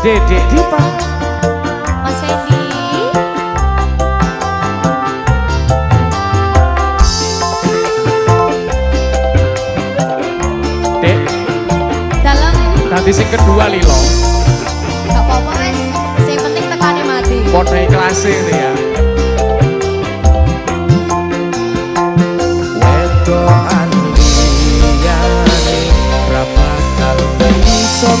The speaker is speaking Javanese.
Dedek Dipa, Mas Fendi. Dek, Dalam tadi sing kedua lilo. gak apa-apa mas, yang penting tekannya mati. Podo ikhlas ini ya. Wedokan liyane ra bakal iso